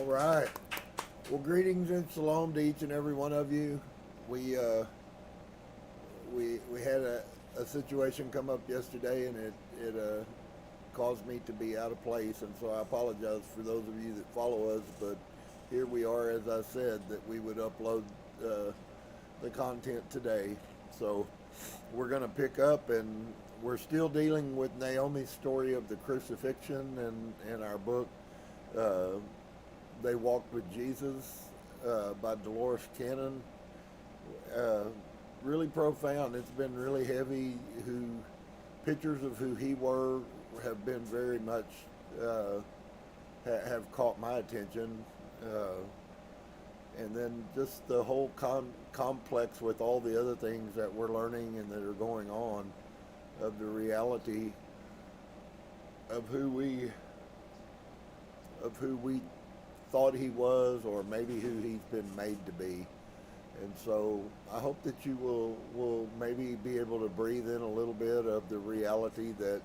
All right. Well, greetings and shalom to each and every one of you. We had a situation come up yesterday, and it caused me to be out of place, and so I apologize for those of you that follow us. But here we are, as I said, that we would upload the content today. So we're going to pick up, and we're still dealing with Naomi's story of the crucifixion in our book. They Walked with Jesus by Dolores Cannon. Really profound. It's been really heavy. Pictures of who he were have been very much have caught my attention, and then just the whole complex with all the other things that we're learning and that are going on, of the reality of who we thought he was, or maybe who he's been made to be. And so I hope that you will maybe be able to breathe in a little bit of the reality that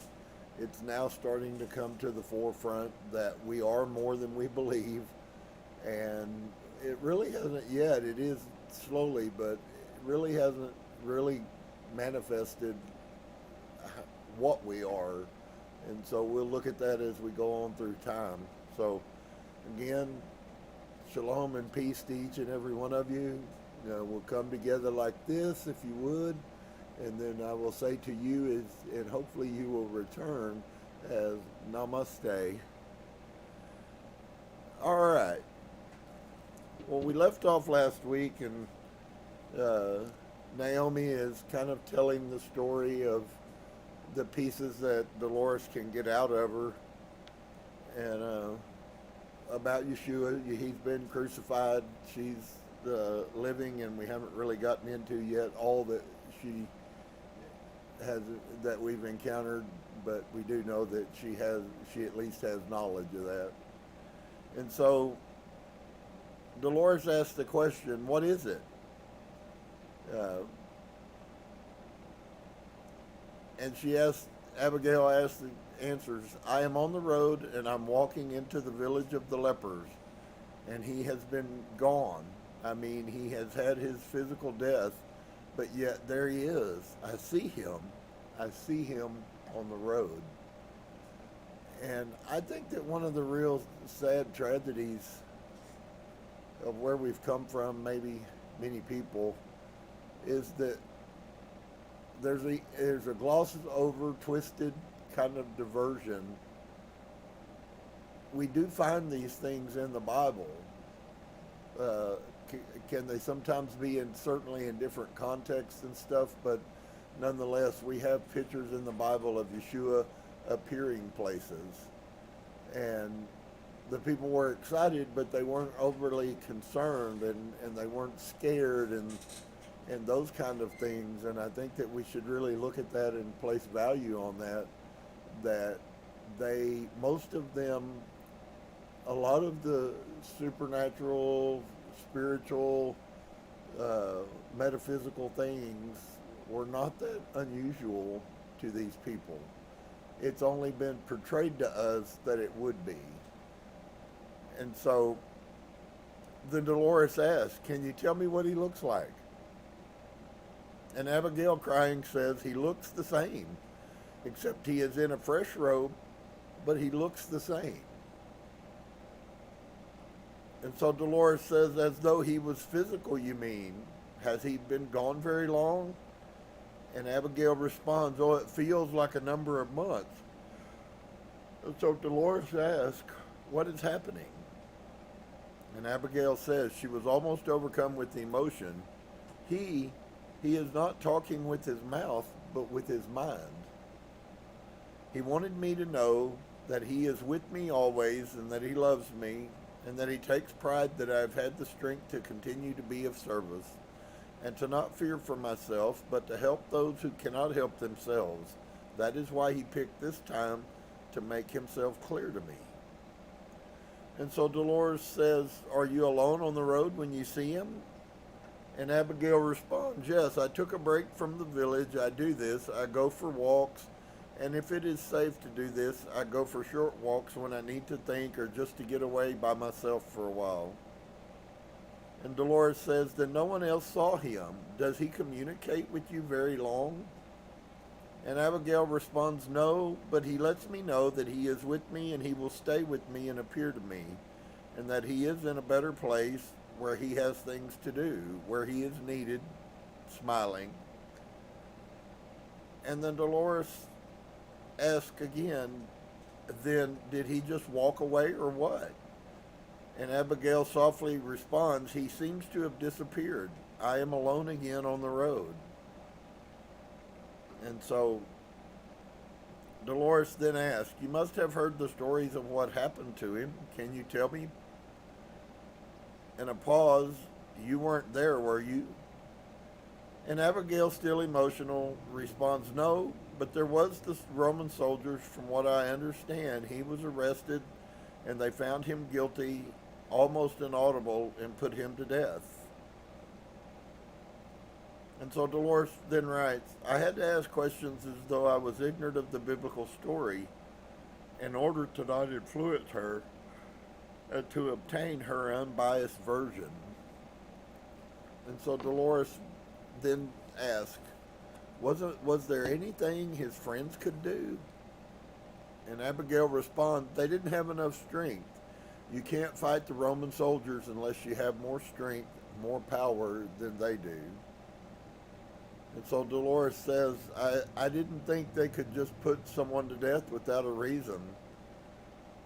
it's now starting to come to the forefront that we are more than we believe. And it really hasn't yet. It is slowly, but it really hasn't really manifested what we are. And so we'll look at that as we go on through time. So again, shalom and peace to each and every one of you. We'll come together like this, if you would, and then I will say to you, and hopefully you will return as namaste. All right. Well, we left off last week, and Naomi is kind of telling the story of the pieces that Dolores can get out of her, and about Yeshua. He's been crucified. She's living, and we haven't really gotten into yet all that she has, that we've encountered, but we do know that she at least has knowledge of that. And so Dolores asked the question, what is it? And Abigail asked the answers. I am on the road, and I'm walking into the village of the lepers, and he has been gone. I mean, he has had his physical death, but yet there he is. I see him on the road. And I think that one of the real sad tragedies of where we've come from, maybe many people, is that there's a glossed over, twisted kind of diversion. We do find these things in the Bible. Can they sometimes be certainly in different contexts and stuff, but nonetheless, we have pictures in the Bible of Yeshua appearing places. And the people were excited, but they weren't overly concerned, and they weren't scared, and those kind of things. And I think that we should really look at that and place value on that most of them, a lot of the supernatural, spiritual, metaphysical things were not that unusual to these people. It's only been portrayed to us that it would be. And so then Dolores asked, can you tell me what he looks like? And Abigail, crying, says, he looks the same, except he is in a fresh robe, but he looks the same. And so Dolores says, as though he was physical, you mean? Has he been gone very long? And Abigail responds, oh, it feels like a number of months. And so Dolores asks, what is happening? And Abigail says she was almost overcome with emotion. He is not talking with his mouth, but with his mind. He wanted me to know that he is with me always, and that he loves me, and that he takes pride that I have had the strength to continue to be of service, and to not fear for myself, but to help those who cannot help themselves. That is why he picked this time to make himself clear to me. And so Dolores says, are you alone on the road when you see him? And Abigail responds, yes, I took a break from the village. I do this. I go for walks And if it is safe to do this, I go for short walks when I need to think or just to get away by myself for a while. And Dolores says, then no one else saw him. Does he communicate with you very long? And Abigail responds, no, but he lets me know that he is with me and he will stay with me and appear to me, and that he is in a better place where he has things to do, where he is needed, smiling. And then Dolores asks again, then did he just walk away or what? And Abigail softly responds, he seems to have disappeared. I am alone again on the road. And so Dolores then asks, you must have heard the stories of what happened to him. Can you tell me? In a pause, you weren't there, were you? And Abigail, still emotional, responds, no, but there was the Roman soldiers. From what I understand, he was arrested and they found him guilty, almost inaudible, and put him to death. And so Dolores then writes, I had to ask questions as though I was ignorant of the biblical story in order to not influence her and to obtain her unbiased version. And so Dolores then asks, was there anything his friends could do? And Abigail responds, they didn't have enough strength. You can't fight the Roman soldiers unless you have more strength, more power than they do. And so Dolores says, I didn't think they could just put someone to death without a reason.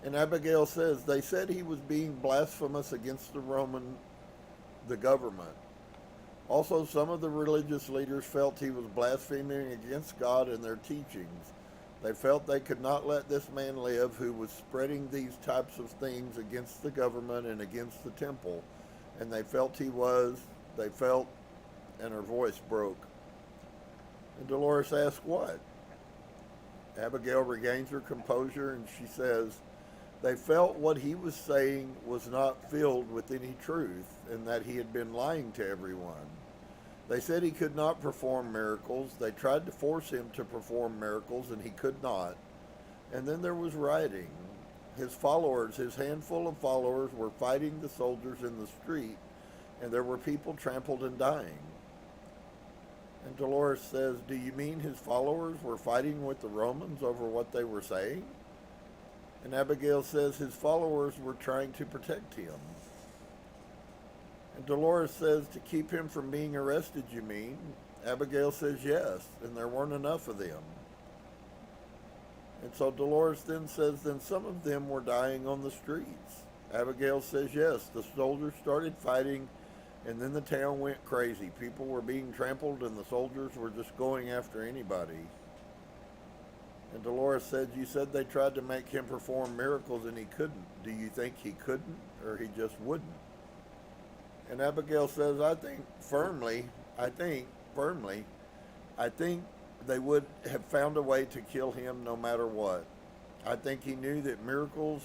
And Abigail says, they said he was being blasphemous against the government. Also, some of the religious leaders felt he was blaspheming against God and their teachings. They felt they could not let this man live who was spreading these types of things against the government and against the temple. And they felt and her voice broke. And Dolores asks, what? Abigail regains her composure and she says, they felt what he was saying was not filled with any truth and that he had been lying to everyone. They said he could not perform miracles. They tried to force him to perform miracles and he could not. And then there was rioting. His followers, his handful of followers, were fighting the soldiers in the street, and there were people trampled and dying. And Dolores says, do you mean his followers were fighting with the Romans over what they were saying? And Abigail says his followers were trying to protect him. And Dolores says, to keep him from being arrested, you mean? Abigail says yes, and there weren't enough of them. And so Dolores then says, then some of them were dying on the streets. Abigail says yes, the soldiers started fighting, and then the town went crazy. People were being trampled, and the soldiers were just going after anybody. And Dolores said, you said they tried to make him perform miracles and he couldn't. Do you think he couldn't, or he just wouldn't? And Abigail says, I think they would have found a way to kill him no matter what. I think he knew that miracles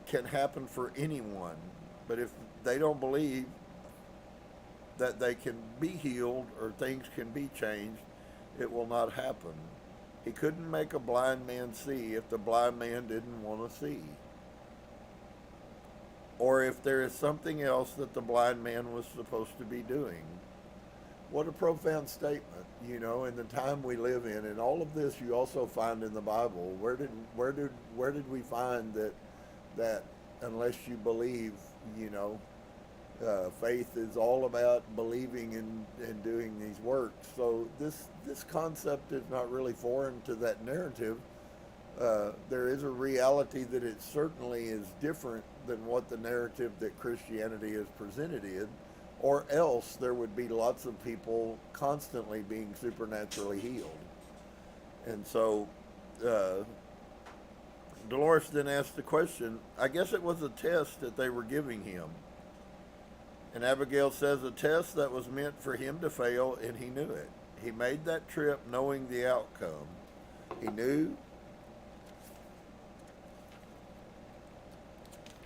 can happen for anyone, but if they don't believe that they can be healed or things can be changed, it will not happen. He couldn't make a blind man see if the blind man didn't want to see, or if there is something else that the blind man was supposed to be doing. What a profound statement, in the time we live in. And all of this you also find in the Bible. Where did we find that unless you believe, faith is all about believing and doing these works. So this concept is not really foreign to that narrative. There is a reality that it certainly is different than what the narrative that Christianity is presented in, or else there would be lots of people constantly being supernaturally healed. And so Dolores then asked the question, I guess it was a test that they were giving him. And Abigail says a test that was meant for him to fail, and he knew it. He made that trip knowing the outcome. He knew.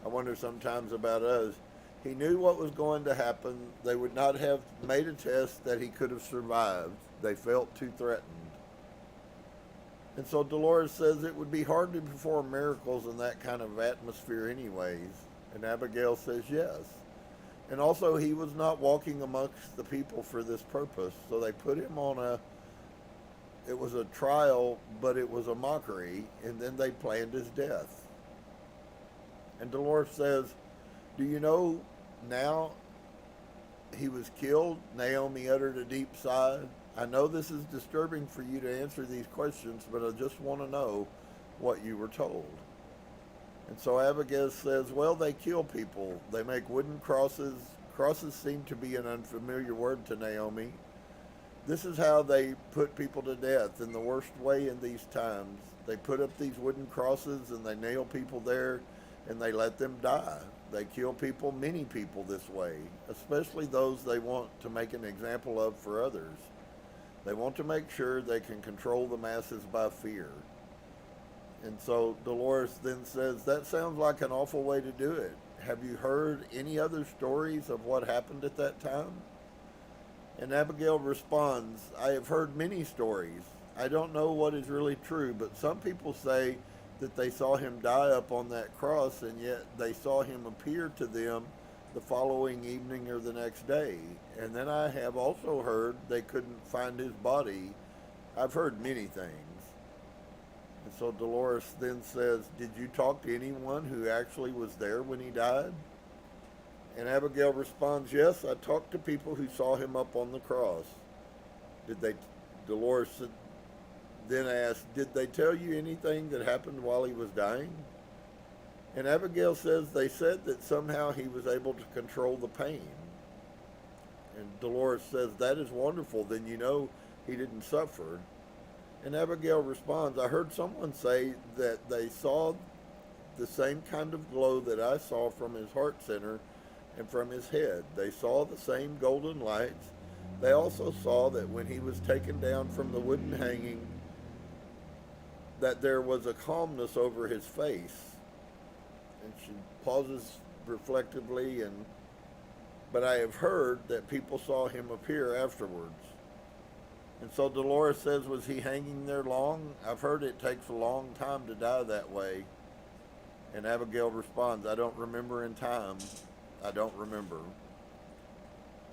I wonder sometimes about us. He knew what was going to happen. They would not have made a test that he could have survived. They felt too threatened. And so Dolores says it would be hard to perform miracles in that kind of atmosphere anyways. And Abigail says yes. And also he was not walking amongst the people for this purpose. So they put him on it was a trial, but it was a mockery. And then they planned his death. And Dolores says, do you know now he was killed? Naomi uttered a deep sigh. I know this is disturbing for you to answer these questions, but I just want to know what you were told. And so Abigail says, well, they kill people. They make wooden crosses. Crosses seem to be an unfamiliar word to Naomi. This is how they put people to death in the worst way in these times. They put up these wooden crosses and they nail people there and they let them die. They kill people, many people this way, especially those they want to make an example of for others. They want to make sure they can control the masses by fear. And so Dolores then says, that sounds like an awful way to do it. Have you heard any other stories of what happened at that time? And Abigail responds, I have heard many stories. I don't know what is really true, but some people say that they saw him die up on that cross, and yet they saw him appear to them the following evening or the next day. And then I have also heard they couldn't find his body. I've heard many things. And so Dolores then says, did you talk to anyone who actually was there when he died? And Abigail responds, yes, I talked to people who saw him up on the cross. Dolores then asked, did they tell you anything that happened while he was dying? And Abigail says they said that somehow he was able to control the pain. And Dolores says, that is wonderful, then you know he didn't suffer. And Abigail responds, I heard someone say that they saw the same kind of glow that I saw from his heart center and from his head. They saw the same golden lights. They also saw that when he was taken down from the wooden hanging, that there was a calmness over his face. And she pauses reflectively, but I have heard that people saw him appear afterwards. And so Dolores says, was he hanging there long? I've heard it takes a long time to die that way. And Abigail responds, I don't remember in time. I don't remember.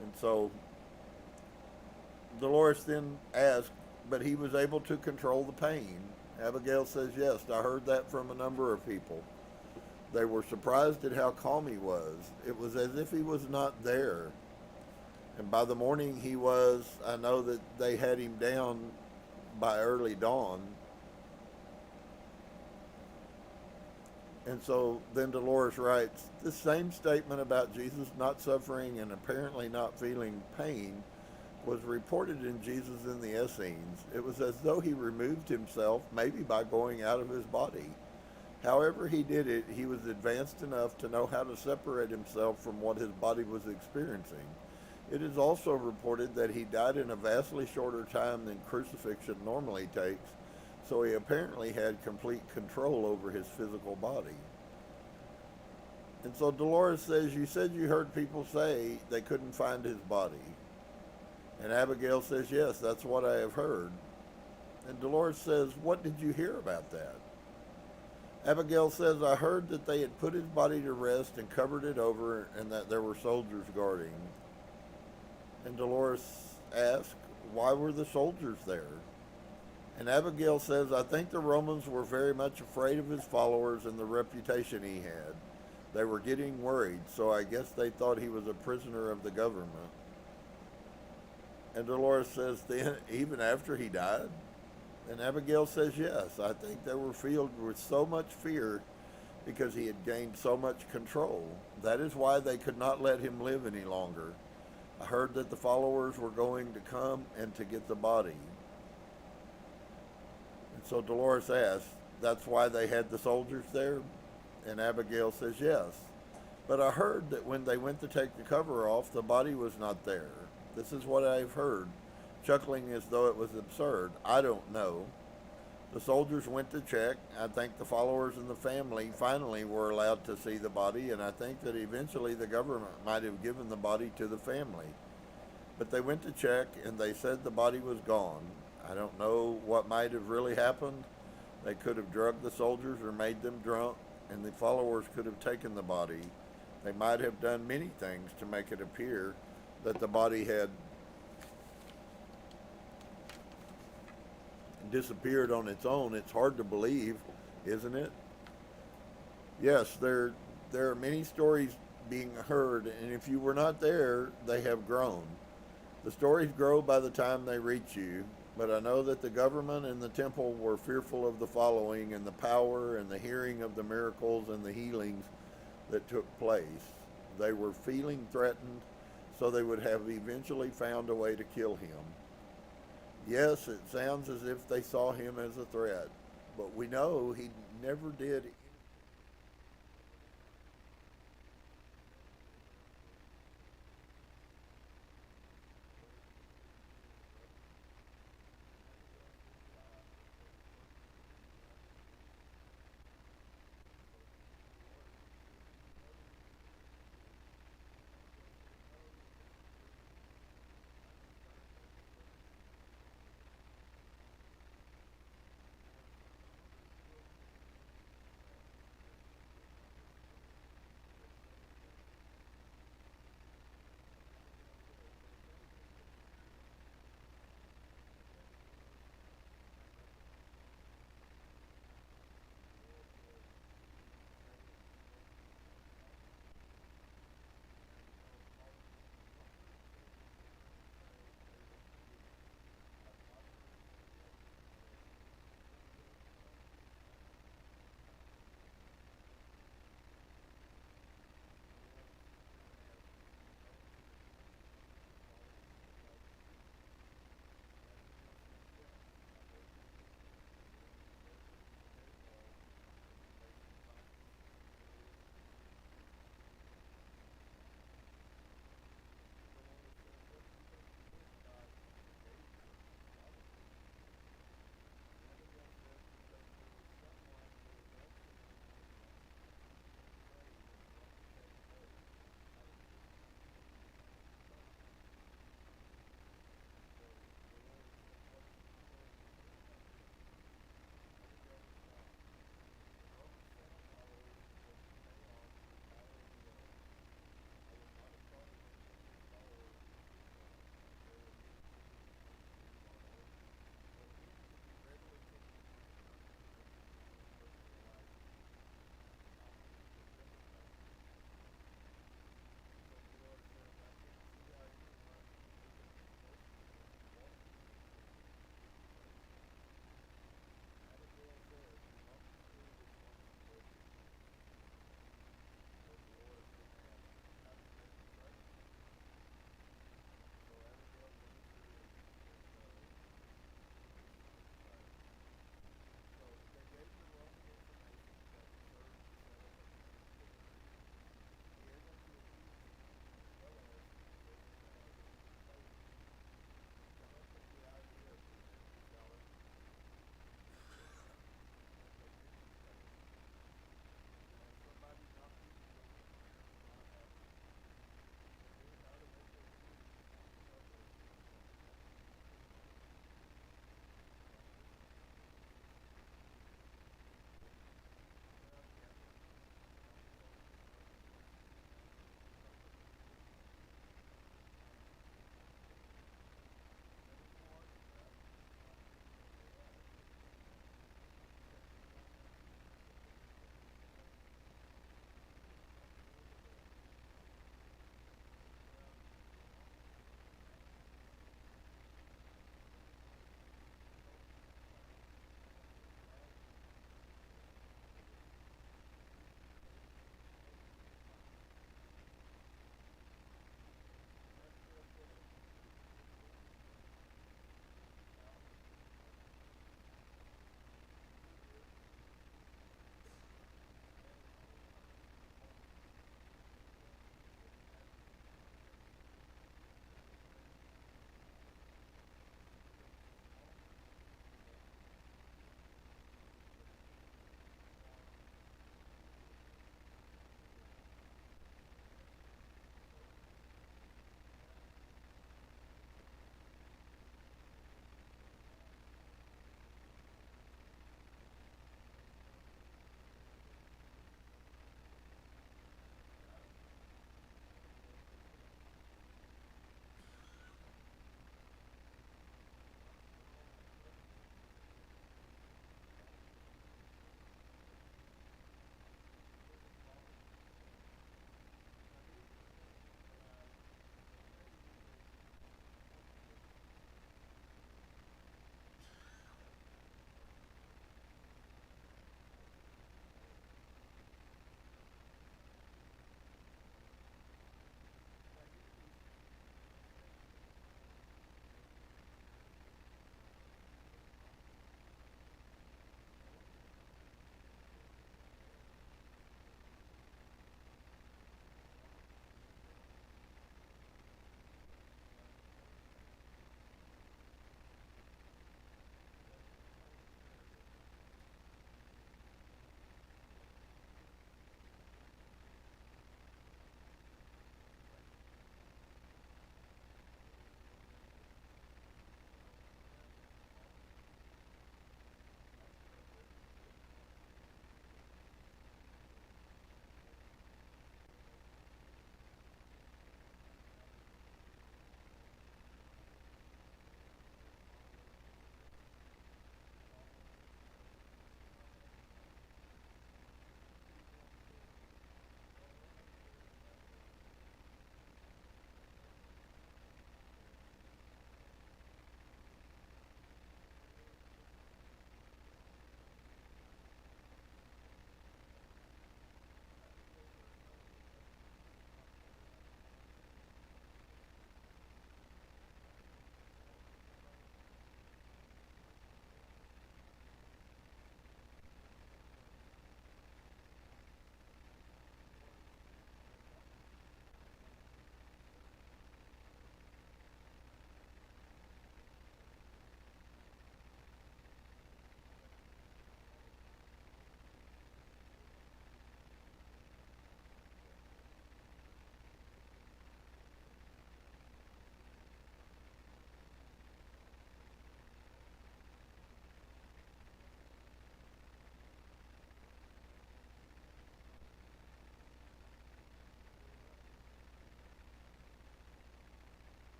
And so Dolores then asks, but he was able to control the pain. Abigail says, yes, I heard that from a number of people. They were surprised at how calm he was. It was as if he was not there. And by the morning he was, I know that they had him down by early dawn. And so then Dolores writes, this same statement about Jesus not suffering and apparently not feeling pain was reported in Jesus in the Essenes. It was as though he removed himself, maybe by going out of his body. However he did it, he was advanced enough to know how to separate himself from what his body was experiencing. It is also reported that he died in a vastly shorter time than crucifixion normally takes, so he apparently had complete control over his physical body. And so Dolores says, you said you heard people say they couldn't find his body. And Abigail says, yes, that's what I have heard. And Dolores says, what did you hear about that? Abigail says, I heard that they had put his body to rest and covered it over and that there were soldiers guarding. And Dolores asks, why were the soldiers there? And Abigail says, I think the Romans were very much afraid of his followers and the reputation he had. They were getting worried, so I guess they thought he was a prisoner of the government. And Dolores says, then, even after he died? And Abigail says, yes, I think they were filled with so much fear because he had gained so much control. That is why they could not let him live any longer. I heard that the followers were going to come and to get the body. And so Dolores asks, that's why they had the soldiers there? And Abigail says, yes. But I heard that when they went to take the cover off, the body was not there. This is what I've heard, chuckling as though it was absurd. I don't know. The soldiers went to check. I think the followers and the family finally were allowed to see the body, and I think that eventually the government might have given the body to the family. But they went to check, and they said the body was gone. I don't know what might have really happened. They could have drugged the soldiers or made them drunk, and the followers could have taken the body. They might have done many things to make it appear that the body had disappeared on its own. It's hard to believe, isn't it? Yes, there are many stories being heard, and if you were not there, they have grown. The stories grow by the time they reach you, but I know that the government and the temple were fearful of the following and the power and the hearing of the miracles and the healings that took place. They were feeling threatened, so they would have eventually found a way to kill him. Yes, it sounds as if they saw him as a threat, but we know he never did.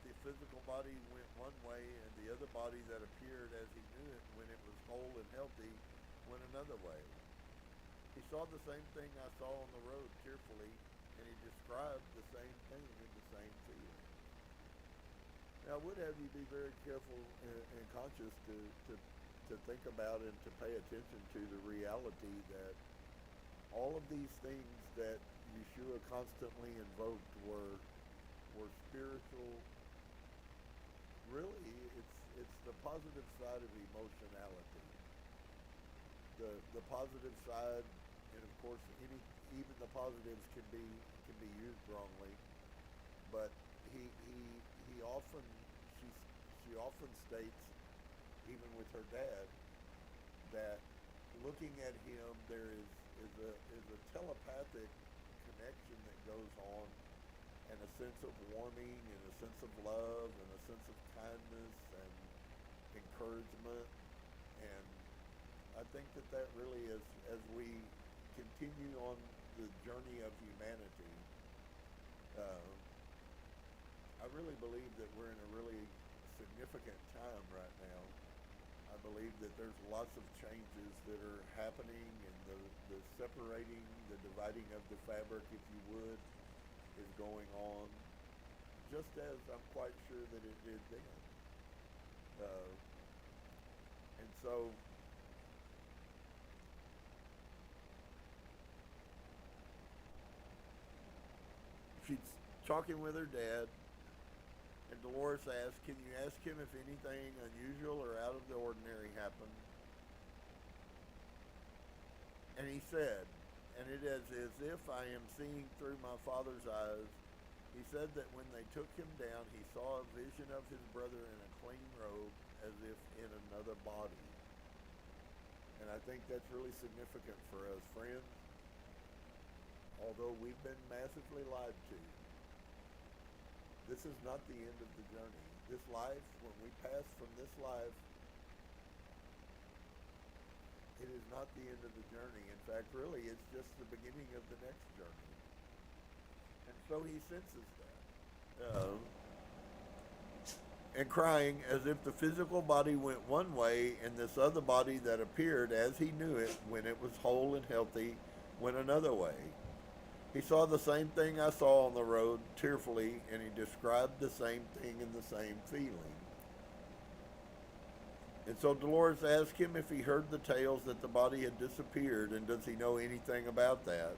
the physical body went one way and the other body that appeared as he knew it when it was whole and healthy went another way. He saw the same thing I saw on the road tearfully, and he described the same thing in the same feeling. Now, I would have you be very careful and conscious to think about and to pay attention to the reality that all of these things that Yeshua constantly invoked were spiritual. Really, it's the positive side of emotionality. The positive side, and of course, even the positives can be used wrongly. But he often she often states, even with her dad, that looking at him there is a telepathic connection that goes on, and a sense of warming and a sense of love and a sense of kindness and encouragement. And I think that really is, as we continue on the journey of humanity, I really believe that we're in a really significant time right now. I believe that there's lots of changes that are happening, and the separating, the dividing of the fabric, if you would, is going on, just as I'm quite sure that it did then. And so she's talking with her dad, and Dolores asked, "Can you ask him if anything unusual or out of the ordinary happened?" And he said, and it is as if I am seeing through my father's eyes, he said that when they took him down, he saw a vision of his brother in a clean robe, as if in another body. And I think that's really significant for us, friends. Although we've been massively lied to, this is not the end of the journey. This life, when we pass from this life, it is not the end of the journey. In fact, really, it's just the beginning of the next journey. And so he senses that. And crying as if the physical body went one way and this other body that appeared as he knew it when it was whole and healthy went another way. He saw the same thing I saw on the road tearfully, and he described the same thing in the same feeling. And so Dolores asked him if he heard the tales that the body had disappeared, and does he know anything about that?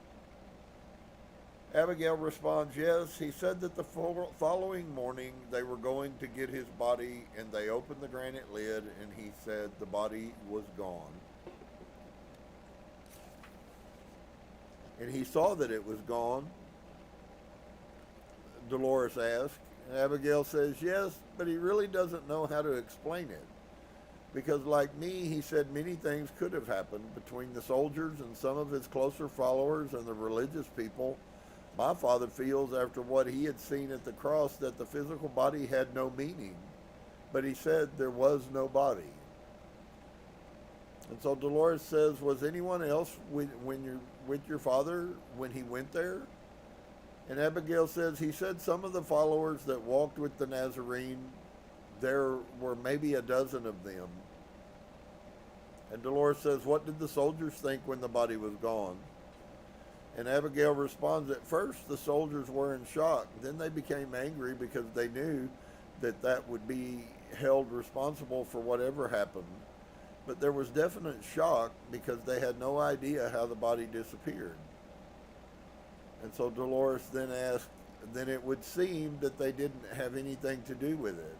Abigail responds, yes. He said that the following morning they were going to get his body, and they opened the granite lid, and he said the body was gone. And he saw that it was gone, Dolores asked. And Abigail says, yes, but he really doesn't know how to explain it. Because like me, he said many things could have happened between the soldiers and some of his closer followers and the religious people. My father feels, after what he had seen at the cross, that the physical body had no meaning. But he said there was no body. And so Dolores says, was anyone else with your father when he went there? And Abigail says, he said some of the followers that walked with the Nazarene, there were maybe a dozen of them. And Dolores says, what did the soldiers think when the body was gone? And Abigail responds, at first the soldiers were in shock. Then they became angry because they knew that would be held responsible for whatever happened. But there was definite shock because they had no idea how the body disappeared. And so Dolores then asked, then it would seem that they didn't have anything to do with it.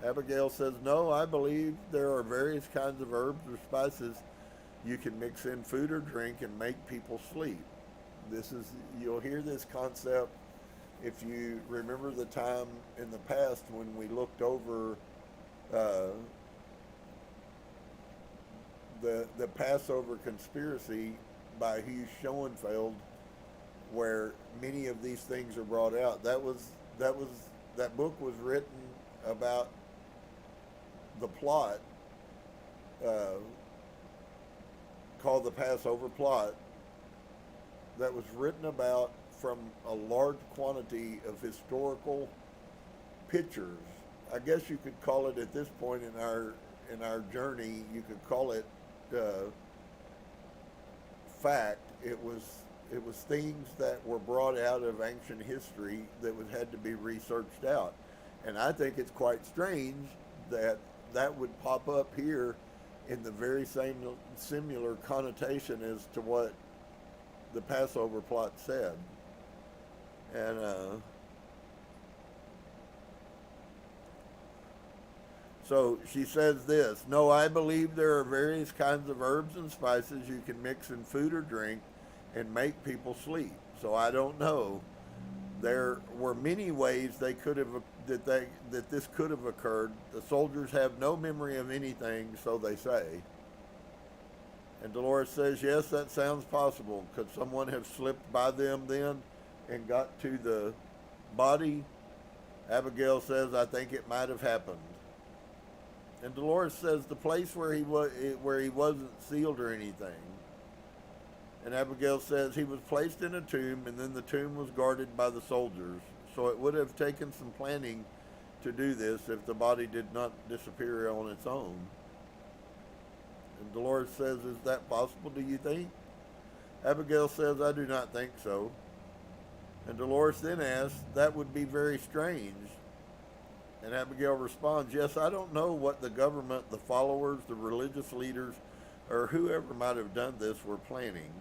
Abigail says, no, I believe there are various kinds of herbs or spices you can mix in food or drink and make people sleep. You'll hear this concept if you remember the time in the past when we looked over the Passover conspiracy by Hugh Schoenfeld, where many of these things are brought out. That book was written about the plot called the Passover Plot, that was written about from a large quantity of historical pictures. I guess you could call it at this point in our journey. You could call it fact. It was things that were brought out of ancient history that had to be researched out, and I think it's quite strange that that would pop up here in the very same similar connotation as to what the Passover plot said. And so she says this: no, I believe there are various kinds of herbs and spices you can mix in food or drink and make people sleep. So I don't know. There were many ways they could have that this could have occurred. The soldiers have no memory of anything, so they say. And Dolores says, yes, that sounds possible. Could someone have slipped by them then and got to the body? Abigail says, I think it might have happened. And Dolores says the place where he wasn't sealed or anything. And Abigail says he was placed in a tomb, and then the tomb was guarded by the soldiers. So it would have taken some planning to do this if the body did not disappear on its own. And Dolores says, is that possible, do you think? Abigail says, I do not think so. And Dolores then asks, that would be very strange. And Abigail responds, yes, I don't know what the government, the followers, the religious leaders, or whoever might have done this were planning.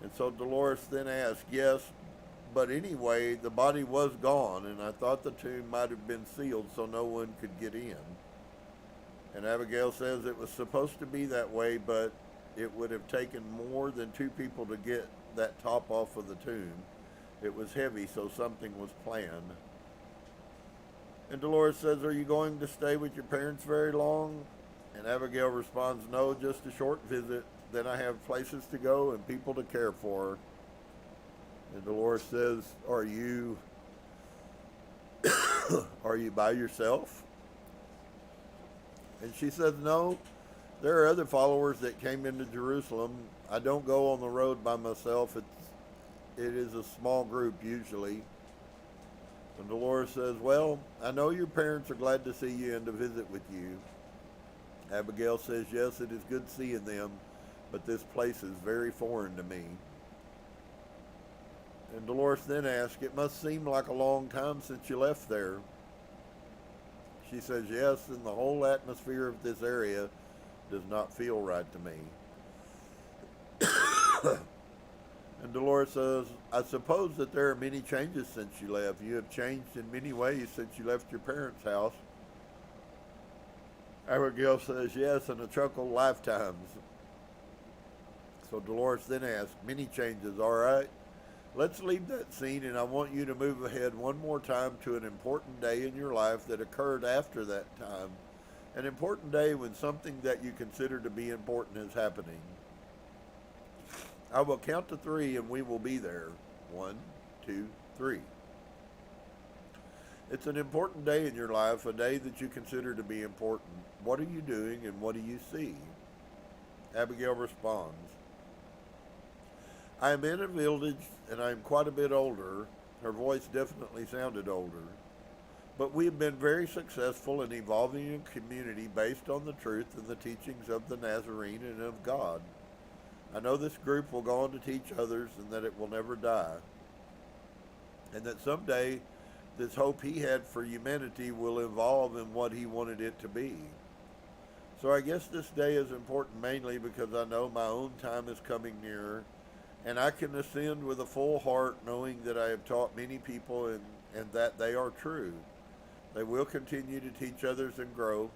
And so Dolores then asks, yes, but anyway, the body was gone, and I thought the tomb might have been sealed so no one could get in. And Abigail says it was supposed to be that way, but it would have taken more than two people to get that top off of the tomb. It was heavy, so something was planned. And Dolores says, are you going to stay with your parents very long? And Abigail responds, no, just a short visit. Then I have places to go and people to care for. And Dolores says, are you by yourself? And she says, no, there are other followers that came into Jerusalem. I don't go on the road by myself. It is a small group usually. And Dolores says, well, I know your parents are glad to see you and to visit with you. Abigail says, yes, it is good seeing them, but this place is very foreign to me. And Dolores then asks, it must seem like a long time since you left there. She says, yes, and the whole atmosphere of this area does not feel right to me. And Dolores says, I suppose that there are many changes since you left. You have changed in many ways since you left your parents' house. Abigail says, yes, and a chuckle, lifetimes. So Dolores then asks, many changes, all right? Let's leave that scene, and I want you to move ahead one more time to an important day in your life that occurred after that time. An important day when something that you consider to be important is happening. I will count to 3 and we will be there. 1, 2, 3. It's an important day in your life, a day that you consider to be important. What are you doing and what do you see? Abigail responds, I am in a village and I am quite a bit older. Her voice definitely sounded older. But we have been very successful in evolving a community based on the truth and the teachings of the Nazarene and of God. I know this group will go on to teach others and that it will never die. And that someday this hope he had for humanity will evolve in what he wanted it to be. So I guess this day is important mainly because I know my own time is coming nearer, and I can ascend with a full heart knowing that I have taught many people and that they are true. They will continue to teach others and grow.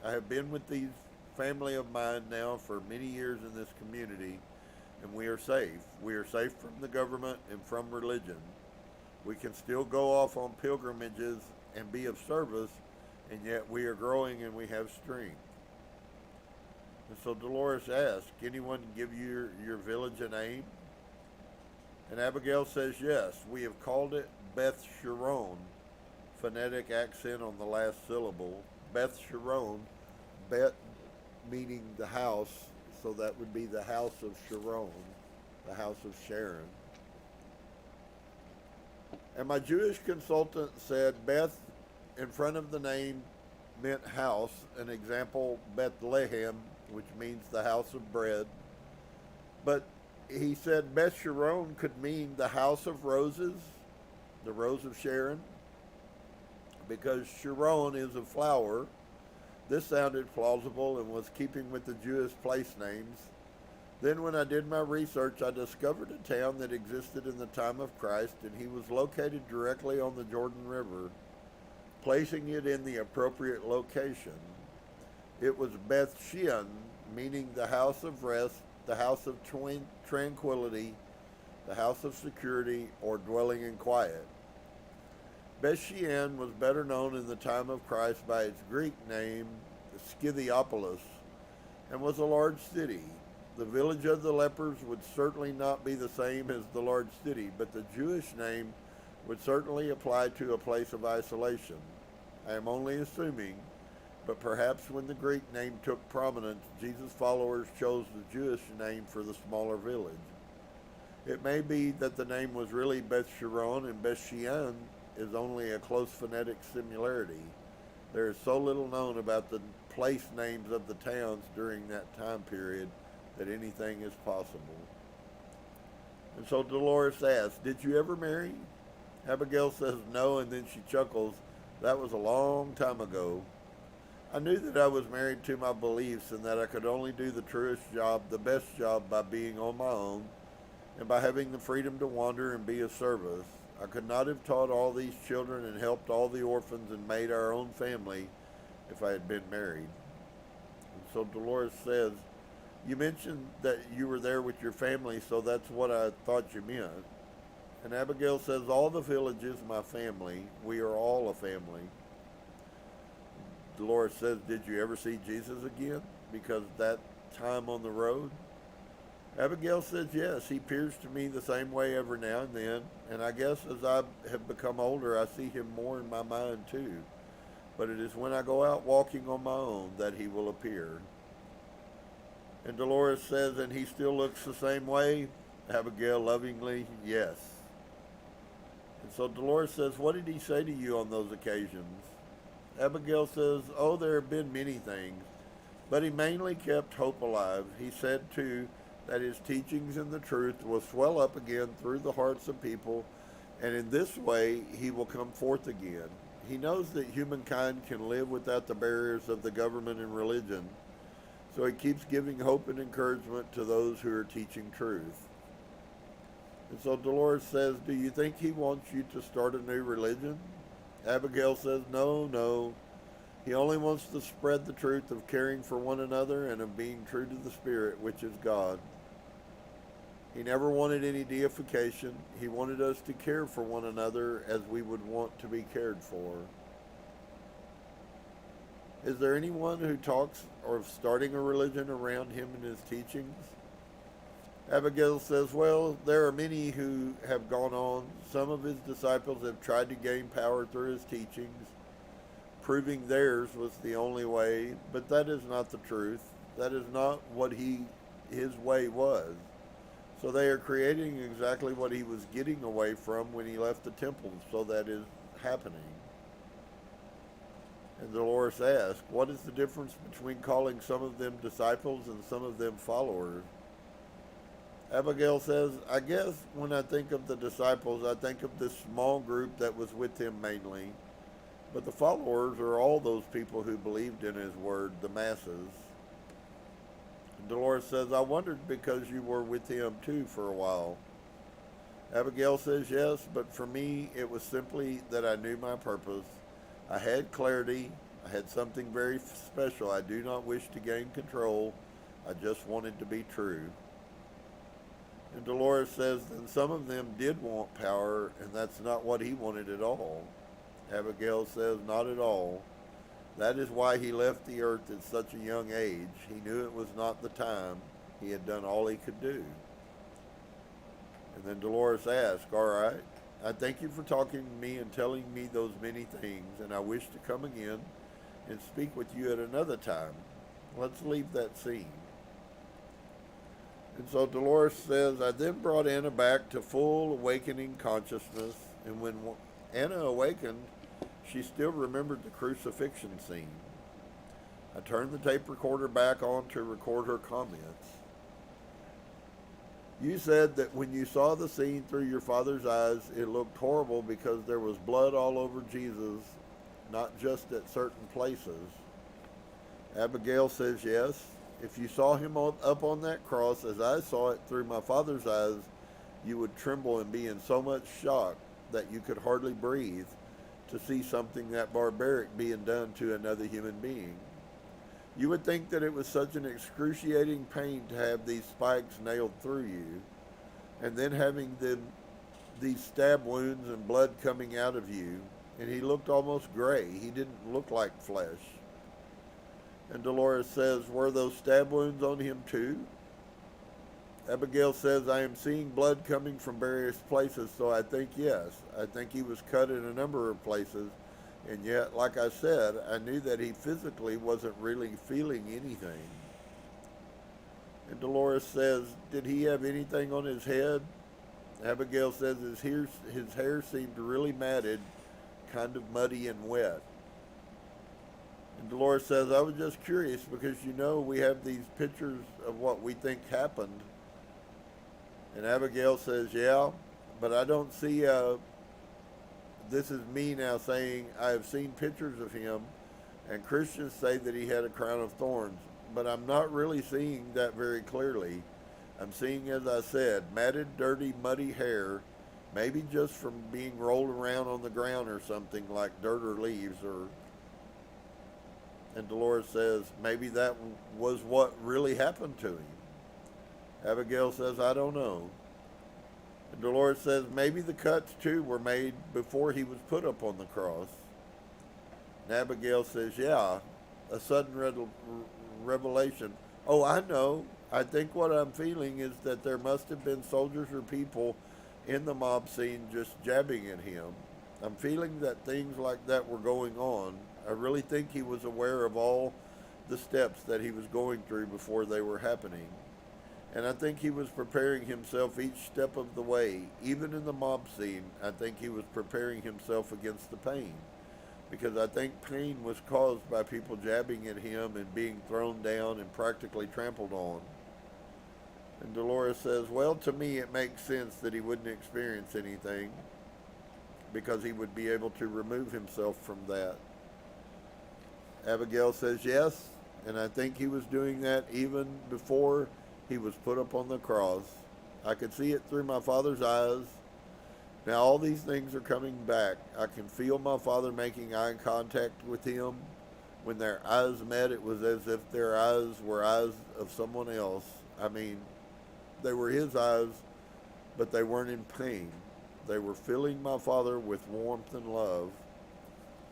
I have been with these family of mine now for many years in this community, and we are safe. We are safe from the government and from religion. We can still go off on pilgrimages and be of service, and yet we are growing and we have strength. And so Dolores asks, anyone give your village a name? And Abigail says, yes, we have called it Beth Sharon, phonetic accent on the last syllable. Beth Sharon, Bet meaning the house, so that would be the house of Sharon, the house of Sharon. And my Jewish consultant said, Beth in front of the name meant house, an example, Bethlehem, which means the house of bread. But he said Beth Sharon could mean the house of roses, the rose of Sharon, because Sharon is a flower. This sounded plausible and was keeping with the Jewish place names. Then when I did my research, I discovered a town that existed in the time of Christ, and he was located directly on the Jordan River, placing it in the appropriate location. It was Beth Shean, meaning the house of rest, the house of tranquility, the house of security, or dwelling in quiet. Beth Shean was better known in the time of Christ by its Greek name, Scythiopolis, and was a large city. The village of the lepers would certainly not be the same as the large city, but the Jewish name would certainly apply to a place of isolation. I am only assuming, but perhaps when the Greek name took prominence, Jesus' followers chose the Jewish name for the smaller village. It may be that the name was really Beth Sharon and Beth Shean is only a close phonetic similarity. There is so little known about the place names of the towns during that time period that anything is possible. And so Dolores asks, did you ever marry? Abigail says no, and then she chuckles. That was a long time ago. I knew that I was married to my beliefs and that I could only do the truest job, the best job, by being on my own and by having the freedom to wander and be of service. I could not have taught all these children and helped all the orphans and made our own family if I had been married. And so Dolores says, you mentioned that you were there with your family, so that's what I thought you meant. And Abigail says, all the village is my family. We are all a family. Dolores says, did you ever see Jesus again? Because that time on the road? Abigail says, yes, he appears to me the same way every now and then, and I guess as I have become older, I see him more in my mind too. But it is when I go out walking on my own that he will appear. And Dolores says, and he still looks the same way? Abigail lovingly, yes. And so Dolores says, what did he say to you on those occasions? Abigail says, oh, there have been many things, but he mainly kept hope alive. He said, too, that his teachings and the truth will swell up again through the hearts of people, and in this way he will come forth again. He knows that humankind can live without the barriers of the government and religion, so he keeps giving hope and encouragement to those who are teaching truth. And so Dolores says, do you think he wants you to start a new religion? Abigail says, no. He only wants to spread the truth of caring for one another and of being true to the Spirit, which is God. He never wanted any deification. He wanted us to care for one another as we would want to be cared for. Is there anyone who talks of starting a religion around him and his teachings? Abigail says, well, there are many who have gone on. Some of his disciples have tried to gain power through his teachings, proving theirs was the only way, but that is not the truth. That is not what his way was. So they are creating exactly what he was getting away from when he left the temple, so that is happening. And Dolores asks, what is the difference between calling some of them disciples and some of them followers? Abigail says, I guess when I think of the disciples, I think of this small group that was with him mainly. But the followers are all those people who believed in his word, the masses. And Dolores says, I wondered because you were with him too for a while. Abigail says, yes, but for me it was simply that I knew my purpose. I had clarity. I had something very special. I do not wish to gain control. I just wanted to be true. And Dolores says, then some of them did want power, and that's not what he wanted at all. Abigail says, not at all. That is why he left the earth at such a young age. He knew it was not the time. He had done all he could do. And then Dolores asks, all right, I thank you for talking to me and telling me those many things, and I wish to come again and speak with you at another time. Let's leave that scene. And so Dolores says, I then brought Anna back to full awakening consciousness, and when Anna awakened, She still remembered the crucifixion scene. I turned the tape recorder back on to record her comments. You said that when you saw the scene through your father's eyes, it looked horrible because there was blood all over Jesus, not just at certain places. Abigail says yes. If you saw him up on that cross as I saw it through my father's eyes, you would tremble and be in so much shock that you could hardly breathe to see something that barbaric being done to another human being. You would think that it was such an excruciating pain to have these spikes nailed through you, and then having these stab wounds and blood coming out of you, and he looked almost gray. He didn't look like flesh. And Dolores says, were those stab wounds on him too? Abigail says, I am seeing blood coming from various places, so I think yes. I think he was cut in a number of places. And yet, like I said, I knew that he physically wasn't really feeling anything. And Dolores says, did he have anything on his head? Abigail says his hair seemed really matted, kind of muddy and wet. And Dolores says, I was just curious because, we have these pictures of what we think happened. And Abigail says, yeah, but I don't see... This is me now saying I have seen pictures of him, and Christians say that he had a crown of thorns, but I'm not really seeing that very clearly. I'm seeing, as I said, matted, dirty, muddy hair, maybe just from being rolled around on the ground or something like dirt or leaves. And Dolores says, maybe that was what really happened to him. Abigail says, I don't know. And Dolores says maybe the cuts too were made before he was put up on the cross. And Abigail says, yeah, a sudden revelation. Oh, I know. I think what I'm feeling is that there must have been soldiers or people in the mob scene just jabbing at him. I'm feeling that things like that were going on. I really think he was aware of all the steps that he was going through before they were happening. And I think he was preparing himself each step of the way. Even in the mob scene, I think he was preparing himself against the pain. Because I think pain was caused by people jabbing at him and being thrown down and practically trampled on. And Dolores says, well, to me it makes sense that he wouldn't experience anything because he would be able to remove himself from that. Abigail says, yes, and I think he was doing that even before he was put up on the cross. I could see it through my father's eyes. Now all these things are coming back. I can feel my father making eye contact with him. When their eyes met, it was as if their eyes were eyes of someone else. I mean, they were his eyes, but they weren't in pain. They were filling my father with warmth and love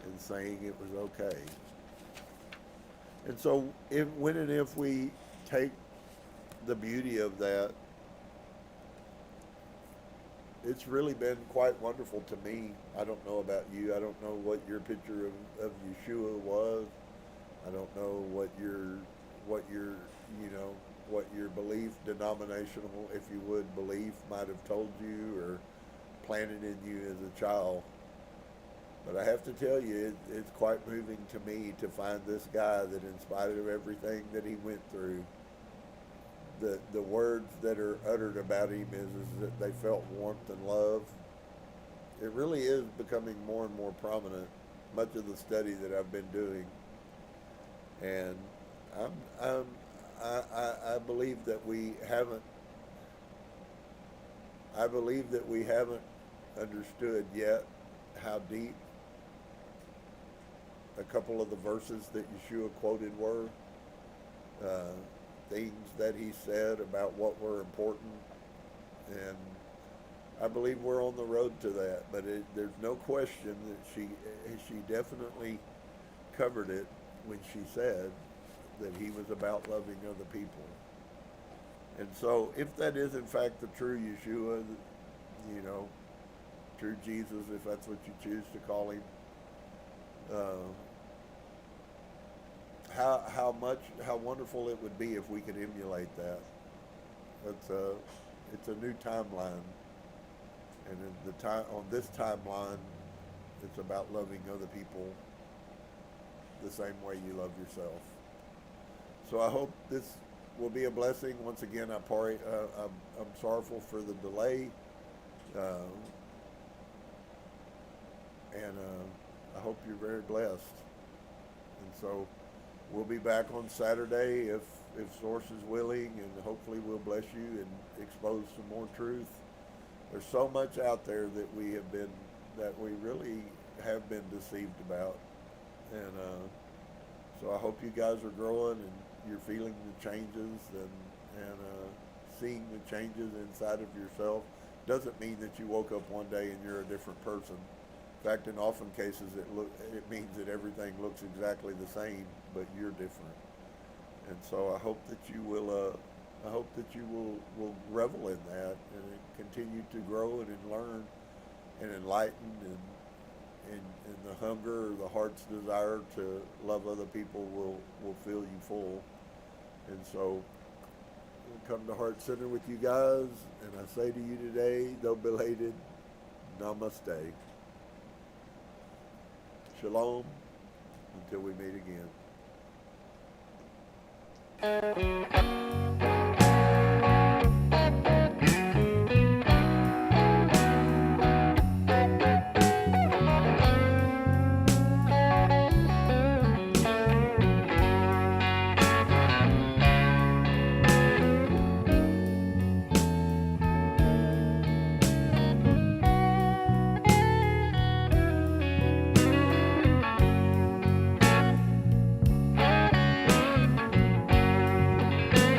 and saying it was okay. And so when and if we take the beauty of that, it's really been quite wonderful to me. I don't know about you. I don't know what your picture of Yeshua was. I don't know what your belief, denominational, if you would, belief might have told you or planted in you as a child. But I have to tell you, it's quite moving to me to find this guy that in spite of everything that he went through, the words that are uttered about him is that they felt warmth and love. It really is becoming more and more prominent, much of the study that I've been doing. And I believe that we haven't understood yet how deep a couple of the verses that Yeshua quoted were. Things that he said about what were important, and I believe we're on the road to that. But there's no question that she definitely covered it when she said that he was about loving other people. And so, if that is in fact the true Yeshua, true Jesus, if that's what you choose to call him, how wonderful it would be if we could emulate that. It's a new timeline, and on this timeline, It's about loving other people the same way you love yourself. So I hope this will be a blessing. Once again, I'm sorrowful for the delay, and I hope you're very blessed. And so we'll be back on Saturday if Source is willing, and hopefully we'll bless you and expose some more truth. There's so much out there that we really have been deceived about, and so I hope you guys are growing and you're feeling the changes and seeing the changes inside of yourself. Doesn't mean that you woke up one day and you're a different person. In fact, in often cases, it means that everything looks exactly the same, but you're different. And so I hope that you will revel in that and continue to grow and learn and enlighten and the hunger or the heart's desire to love other people will fill you full. And so we'll come to Heart Center with you guys, and I say to you today, though belated, namaste. Shalom, until we meet again.